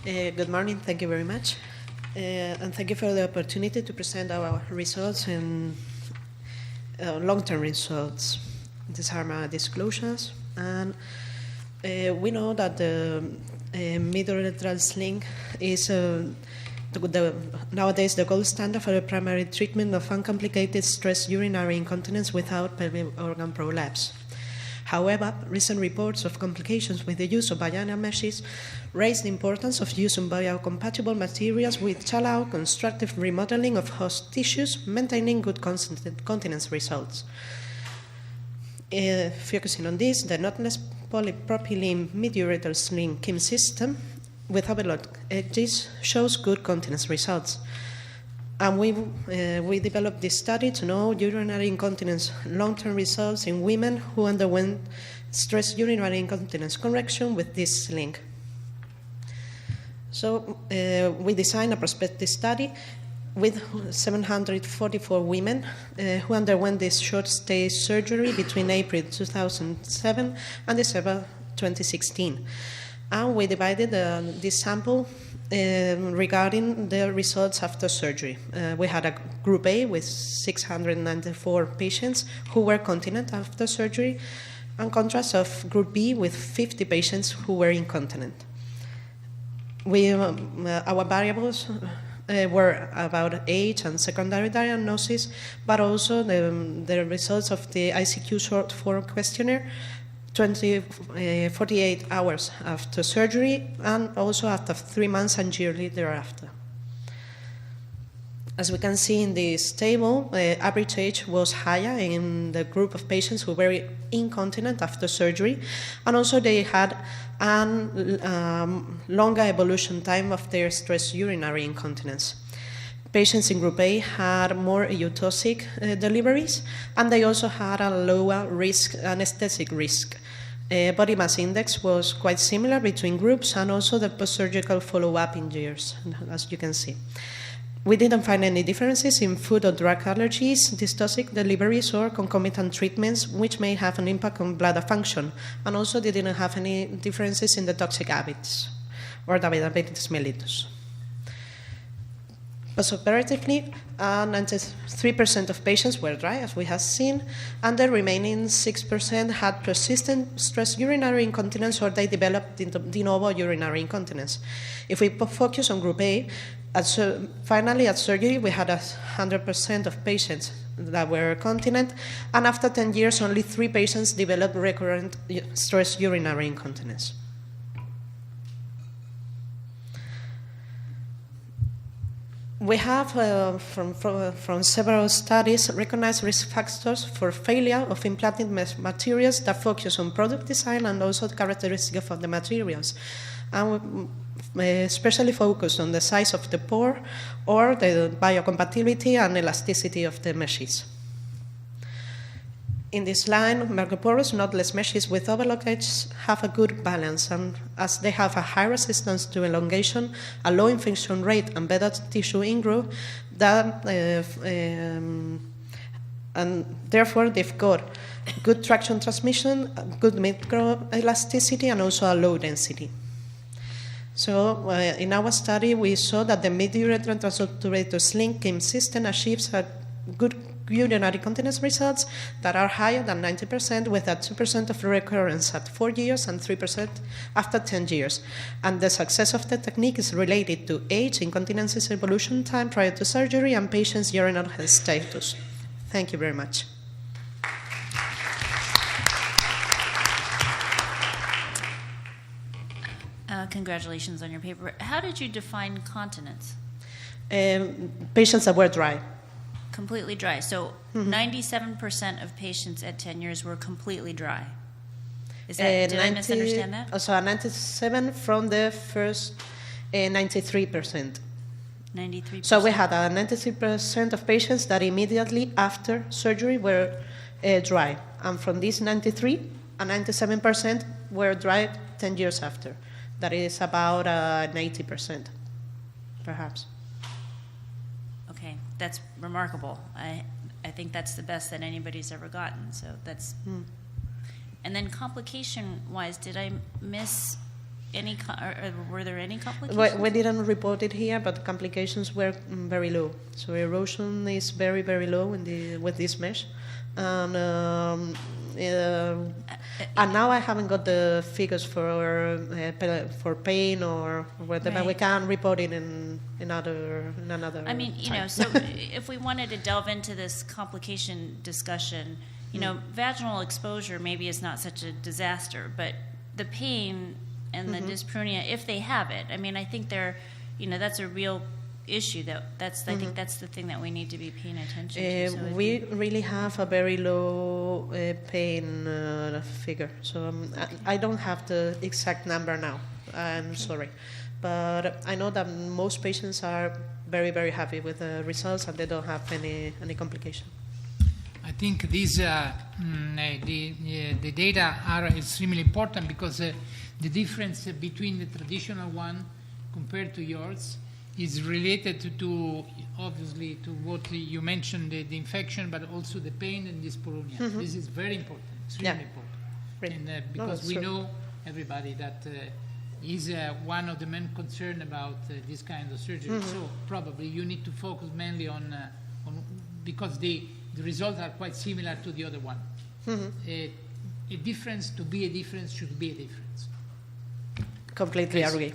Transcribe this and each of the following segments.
Good morning. Thank you very much. And thank you for the opportunity to present our results and long-term results. These are my disclosures. And we know that the mid-urethral sling is nowadays the gold standard for the primary treatment of uncomplicated stress urinary incontinence without pelvic organ prolapse. However, recent reports of complications with the use of vaginal meshes raise the importance of using biocompatible materials which allow constructive remodeling of host tissues, maintaining good continence results. Focusing on this, the knotless polypropylene mid-urethral sling KIM system with overlocked edges shows good continence results. And we developed this study to know urinary incontinence long-term results in women who underwent stress urinary incontinence correction with this sling. So we designed a prospective study with 744 women who underwent this short-stay surgery between April 2007 and December 2016. And we divided this sample regarding the results after surgery. We had a group A with 694 patients who were continent after surgery, in contrast of group B with 50 patients who were incontinent. Our variables were about age and secondary diagnosis, but also the results of the ICQ short form questionnaire 48 hours after surgery, and also after 3 months and yearly thereafter. As we can see in this table, average age was higher in the group of patients who were incontinent after surgery, and also they had a longer evolution time of their stress urinary incontinence. Patients in group A had more eutosic deliveries, and they also had a lower risk, anesthetic risk. Body mass index was quite similar between groups, and also the post-surgical follow-up in years, as you can see. We didn't find any differences in food or drug allergies, dystocic deliveries, or concomitant treatments, which may have an impact on bladder function, and also they didn't have any differences in the toxic habits or diabetes mellitus. Postoperatively, 93% of patients were dry, as we have seen, and the remaining 6% had persistent stress urinary incontinence, or they developed de novo urinary incontinence. If we focus on group A, finally at surgery we had 100% of patients that were continent, and after 10 years only 3 patients developed recurrent stress urinary incontinence. We have, from several studies, recognized risk factors for failure of implanted materials that focus on product design and also the characteristics of the materials, and especially focused on the size of the pore or the biocompatibility and elasticity of the meshes. In this line, mercoporous knotless meshes with overlock edges have a good balance, and as they have a high resistance to elongation, a low infection rate, and better tissue ingrowth, and therefore they've got good traction transmission, good microelasticity, and also a low density. So in our study, we saw that the mid-urethral transobturator sling KIM system achieves a good urinary continence results that are higher than 90%, with a 2% of recurrence at 4 years and 3% after 10 years. And the success of the technique is related to age, incontinence's evolution time prior to surgery, and patient's urinary health status. Thank you very much. Congratulations on your paper. How did you define continence? Patients that were dry. Completely dry. So 97% of patients at 10 years were completely dry. Is that, did I misunderstand that? So 97 from the first 93%. 93%. So we had 93% of patients that immediately after surgery were dry. And from these 93, 97% were dry 10 years after. That is about 80%, perhaps. Okay, that's remarkable. I think that's the best that anybody's ever gotten. So that's. And then complication-wise, did I miss were there any complications? We didn't report it here, but the complications were very low. So erosion is very, very low with this mesh. And now I haven't got the figures for pain or whatever. Right. We can report it in another. I mean, time. So if we wanted to delve into this complication discussion, vaginal exposure maybe is not such a disaster, but the pain and the dyspareunia, if they have it, I mean, I think that's a real issue. I think that's the thing that we need to be paying attention to. So we really have a very low pain figure. So I don't have the exact number now. I'm sorry, but I know that most patients are very, very happy with the results and they don't have any complication. I think these the data are extremely important because the difference between the traditional one compared to yours is related to obviously to what you mentioned, the infection, but also the pain and dyspareunia. This is very important, extremely important. Right. And because we know everybody that is one of the main concern about this kind of surgery. So probably you need to focus mainly on because the results are quite similar to the other one. A difference to be a difference should be a difference. Completely agree.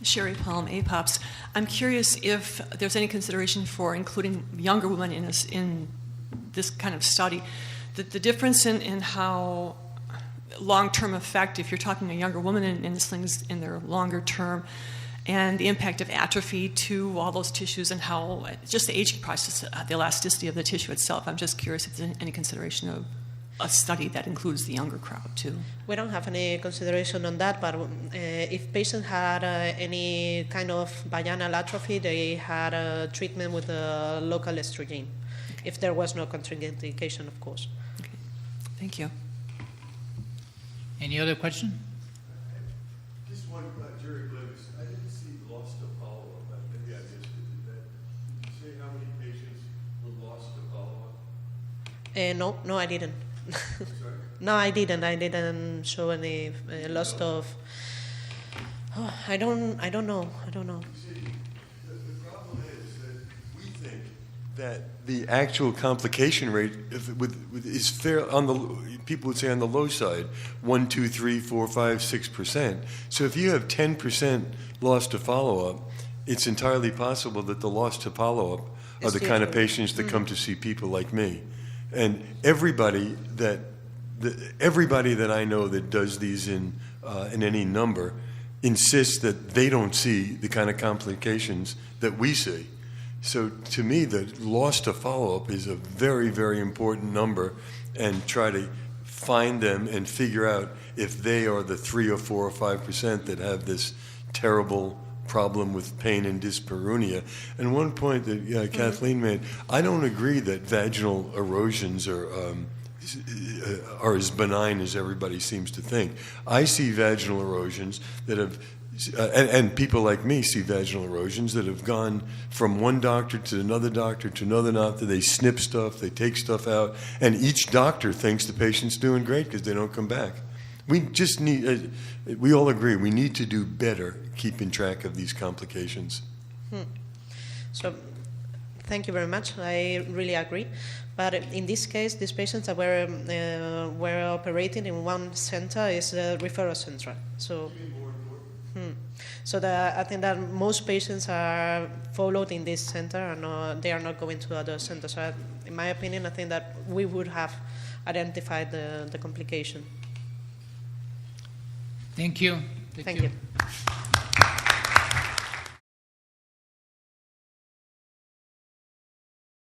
Sherry Palm, APOPS. I'm curious if there's any consideration for including younger women in this kind of study. The difference in how long-term effect, if you're talking a younger woman and this thing's in their longer term, and the impact of atrophy to all those tissues and how just the aging process, the elasticity of the tissue itself. I'm just curious if there's any consideration of a study that includes the younger crowd too. We don't have any consideration on that, but if patients had any kind of vaginal atrophy, they had a treatment with a local estrogen, if there was no contraindication, of course. Okay. Thank you. Any other question? Just one, Jerry Blivis. I didn't see loss to follow-up. Maybe I missed it. Did you say how many patients were lost to follow-up? No, I didn't. Sorry? No, I didn't. I didn't show any loss of. Oh, I don't know. You see, the problem is that we think that the actual complication rate is fair on the people would say on the low side, 1, 2, 3, 4, 5, 6%. So if you have 10% loss to follow-up, it's entirely possible that the loss to follow-up are the kind of patients that come to see people like me. And everybody that I know that does these in any number insists that they don't see the kind of complications that we see. So to me, the loss to follow-up is a very, very important number, and try to find them and figure out if they are the 3 or 4 or 5% that have this terrible problem with pain and dyspareunia. And one point that Kathleen made, I don't agree that vaginal erosions are as benign as everybody seems to think. I see vaginal erosions that have, and people like me see vaginal erosions that have gone from one doctor to another doctor to another doctor. They snip stuff, they take stuff out, and each doctor thinks the patient's doing great because they don't come back. We just need, we all agree, we need to do better keeping track of these complications. So, thank you very much. I really agree. But in this case, these patients that were operating in one center is a referral center. So, I think that most patients are followed in this center, and they are not going to other centers. So, in my opinion, I think that we would have identified the complication. Thank you. Thank you.